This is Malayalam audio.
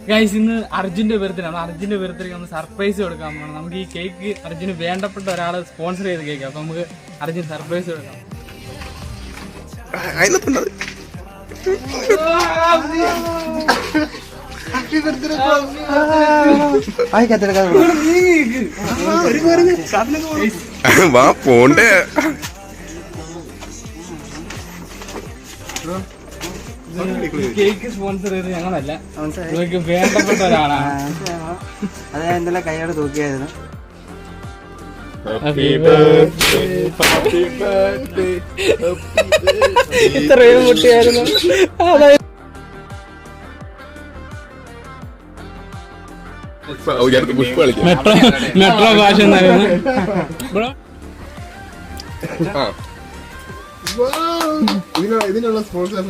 ഗൈസ് ഇന്ന് അർജുന്റെ ബർത്ത്ഡേ ആണ്. അർജുന്റെ ബർത്ത്ഡേക്ക് നമ്മൾ സർപ്രൈസ് കൊടുക്കാൻ പോകണം. നമുക്ക് ഈ കേക്ക് അർജുന് വേണ്ടപ്പെട്ട ഒരാളെ സ്പോൺസർ ചെയ്ത കേക്ക്. അപ്പൊ നമുക്ക് അർജുൻ സർപ്രൈസ് കൊടുക്കാം. പോണ്ടേ കേക്ക് സ്പോൺസർ ചെയ്ത് ഞങ്ങളല്ല, നിങ്ങൾക്ക് വേണ്ടപ്പെട്ട ഒരാളാണ്. അത് ഞാൻ ഇന്നലെ കൈയോടെ തൂക്കിയായിരുന്നു. ഇത്രയും കുട്ടിയായിരുന്നു. മെട്രോ ഭാഷ ഇതിനുള്ള സ്പോൺസർ